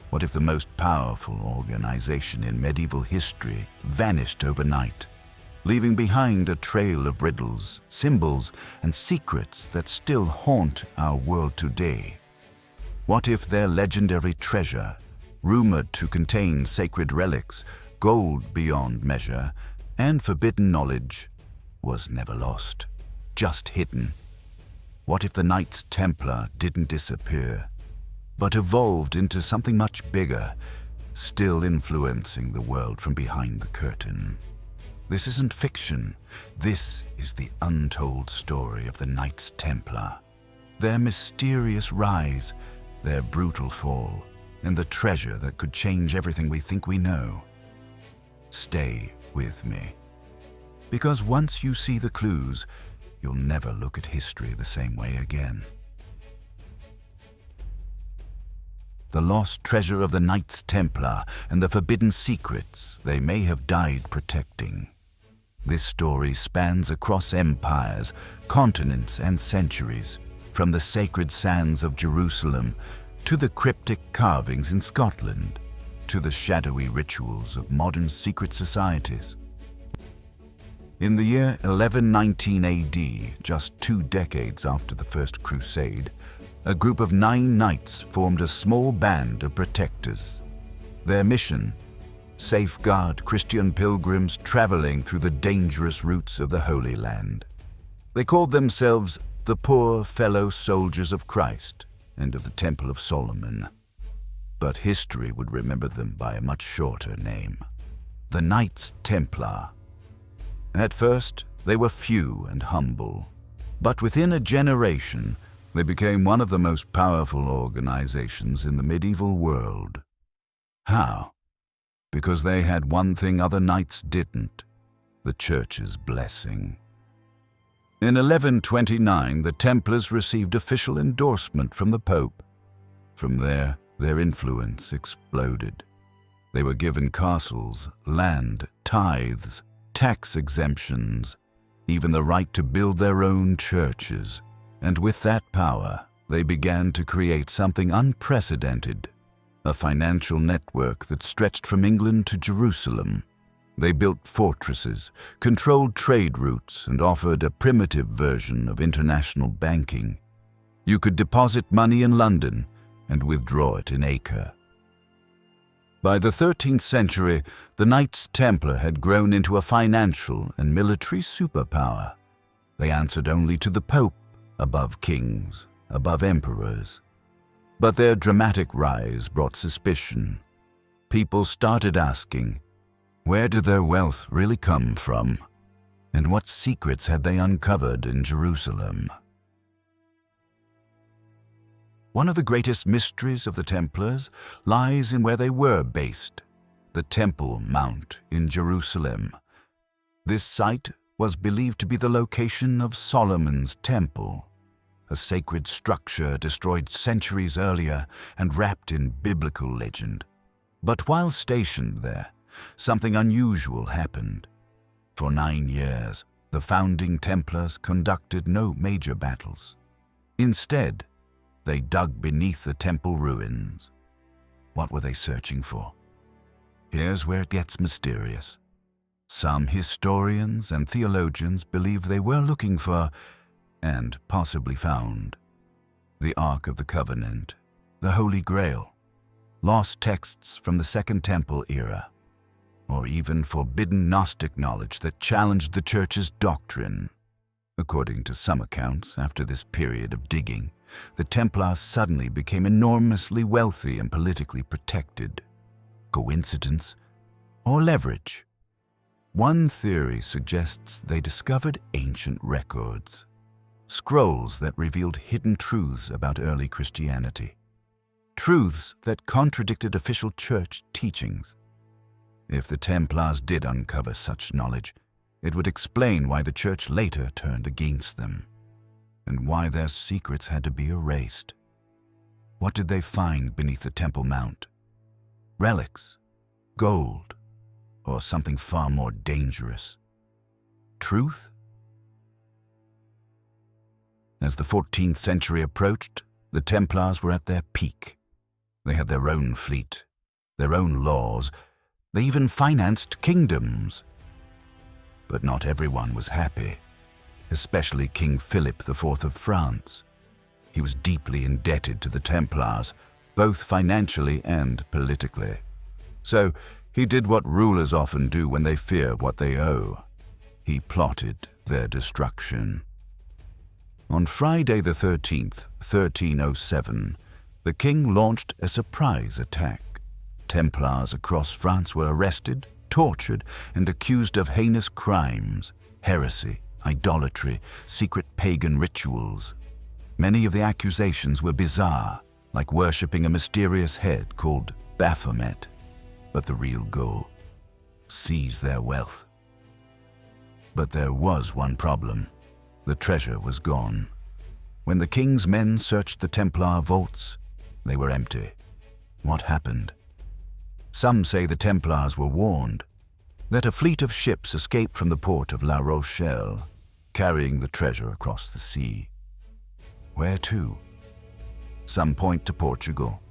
What if the most powerful organization in medieval history vanished overnight, leaving behind a trail of riddles, symbols, and secrets that still haunt our world today? What if their legendary treasure, rumored to contain sacred relics, gold beyond measure, and forbidden knowledge, was never lost, just hidden? What if the Knights Templar didn't disappear, but evolved into something much bigger, still influencing the world from behind the curtain? This isn't fiction. This is the untold story of the Knights Templar, their mysterious rise, their brutal fall, and the treasure that could change everything we think we know. Stay with me, because once you see the clues, you'll never look at history the same way again. The lost treasure of the Knights Templar and the forbidden secrets they may have died protecting. This story spans across empires, continents, and centuries, from the sacred sands of Jerusalem to the cryptic carvings in Scotland, to the shadowy rituals of modern secret societies. In the year 1119 AD, just 2 decades after the First Crusade, a group of 9 knights formed a small band of protectors. Their mission: safeguard Christian pilgrims traveling through the dangerous routes of the Holy Land. They called themselves the Poor Fellow Soldiers of Christ and of the Temple of Solomon. But history would remember them by a much shorter name: the Knights Templar. At first, they were few and humble, but within a generation, they became one of the most powerful organizations in the medieval world. How? Because they had one thing other knights didn't: the Church's blessing. In 1129, the Templars received official endorsement from the Pope. From there, their influence exploded. They were given castles, land, tithes, tax exemptions, even the right to build their own churches. And with that power, they began to create something unprecedented: a financial network that stretched from England to Jerusalem. They built fortresses, controlled trade routes, and offered a primitive version of international banking. You could deposit money in London and withdraw it in Acre. By the 13th century, the Knights Templar had grown into a financial and military superpower. They answered only to the Pope, above kings, above emperors. But their dramatic rise brought suspicion. People started asking, where did their wealth really come from? And what secrets had they uncovered in Jerusalem? One of the greatest mysteries of the Templars lies in where they were based: the Temple Mount in Jerusalem. This site was believed to be the location of Solomon's Temple, a sacred structure destroyed centuries earlier and wrapped in biblical legend. But while stationed there, something unusual happened. For 9 years, the founding Templars conducted no major battles. Instead, they dug beneath the temple ruins. What were they searching for? Here's where it gets mysterious. Some historians and theologians believe they were looking for, and possibly found, the Ark of the Covenant, the Holy Grail, lost texts from the Second Temple era, or even forbidden Gnostic knowledge that challenged the Church's doctrine. According to some accounts, after this period of digging, the Templars suddenly became enormously wealthy and politically protected. Coincidence or leverage? One theory suggests they discovered ancient records, scrolls that revealed hidden truths about early Christianity, truths that contradicted official church teachings. If the Templars did uncover such knowledge, it would explain why the Church later turned against them, and why their secrets had to be erased. What did they find beneath the Temple Mount? Relics, gold, or something far more dangerous? Truth? As the 14th century approached, the Templars were at their peak. They had their own fleet, their own laws. They even financed kingdoms. But not everyone was happy, especially King Philip IV of France. He was deeply indebted to the Templars, both financially and politically. So he did what rulers often do when they fear what they owe. He plotted their destruction. On Friday the 13th, 1307, the king launched a surprise attack. Templars across France were arrested, tortured, and accused of heinous crimes, heresy, idolatry, secret pagan rituals. Many of the accusations were bizarre, like worshipping a mysterious head called Baphomet. But the real goal: seize their wealth. But there was one problem. The treasure was gone. When the king's men searched the Templar vaults, they were empty. What happened? Some say the Templars were warned, that a fleet of ships escaped from the port of La Rochelle, carrying the treasure across the sea. Where to? Some point to Portugal,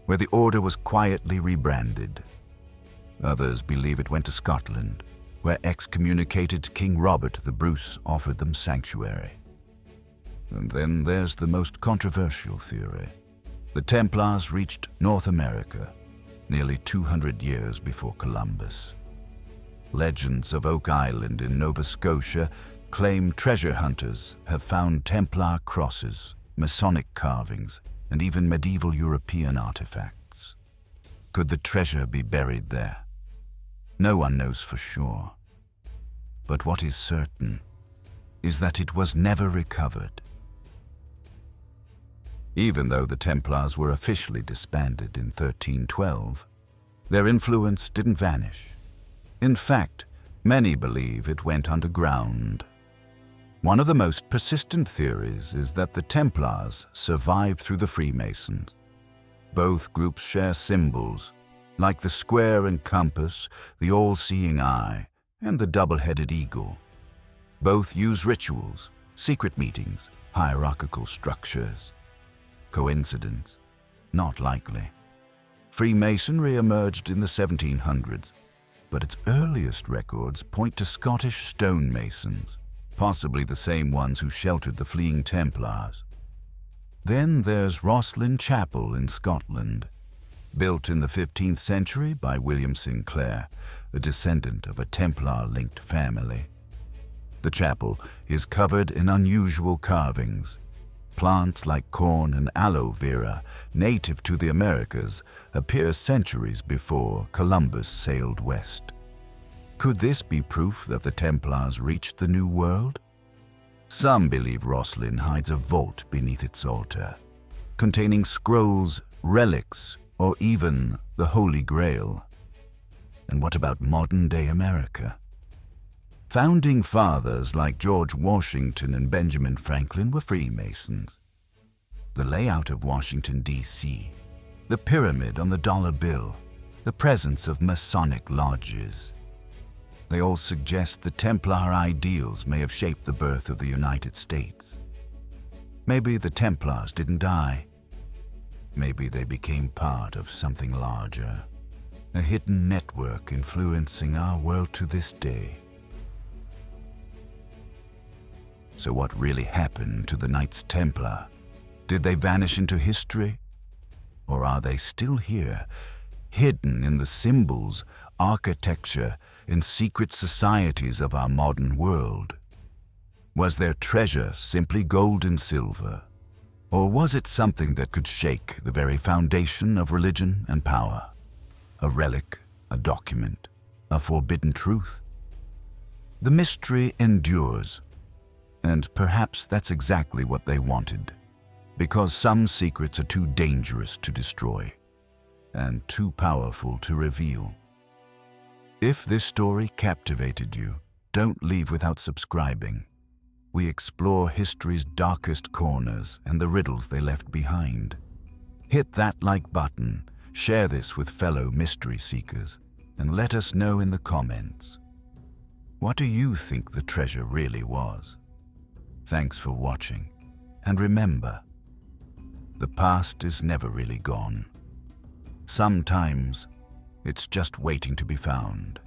where the order was quietly rebranded. Others believe it went to Scotland, where excommunicated King Robert the Bruce offered them sanctuary. And then there's the most controversial theory. The Templars reached North America nearly 200 years before Columbus. Legends of Oak Island in Nova Scotia claim treasure hunters have found Templar crosses, Masonic carvings, and even medieval European artifacts. Could the treasure be buried there? No one knows for sure. But what is certain is that it was never recovered. Even though the Templars were officially disbanded in 1312, their influence didn't vanish. In fact, many believe it went underground. One of the most persistent theories is that the Templars survived through the Freemasons. Both groups share symbols, like the square and compass, the all-seeing eye, and the double-headed eagle. Both use rituals, secret meetings, hierarchical structures. Coincidence? Not likely. Freemasonry emerged in the 1700s, but its earliest records point to Scottish stonemasons, possibly the same ones who sheltered the fleeing Templars. Then there's Rosslyn Chapel in Scotland, built in the 15th century by William Sinclair, a descendant of a Templar-linked family. The chapel is covered in unusual carvings. Plants like corn and aloe vera, native to the Americas, appear centuries before Columbus sailed west. Could this be proof that the Templars reached the New World? Some believe Rosslyn hides a vault beneath its altar, containing scrolls, relics, or even the Holy Grail. And what about modern-day America? Founding fathers like George Washington and Benjamin Franklin were Freemasons. The layout of Washington, D.C., the pyramid on the dollar bill, the presence of Masonic lodges. They all suggest the Templar ideals may have shaped the birth of the United States. Maybe the Templars didn't die. Maybe they became part of something larger, a hidden network influencing our world to this day. So what really happened to the Knights Templar? Did they vanish into history? Or are they still here, hidden in the symbols, architecture, and secret societies of our modern world? Was their treasure simply gold and silver? Or was it something that could shake the very foundation of religion and power? A relic, a document, a forbidden truth? The mystery endures. And perhaps that's exactly what they wanted, because some secrets are too dangerous to destroy and too powerful to reveal. If this story captivated you, don't leave without subscribing. We explore history's darkest corners and the riddles they left behind. Hit that like button, share this with fellow mystery seekers, and let us know in the comments. What do you think the treasure really was? Thanks for watching, and remember, the past is never really gone. Sometimes it's just waiting to be found.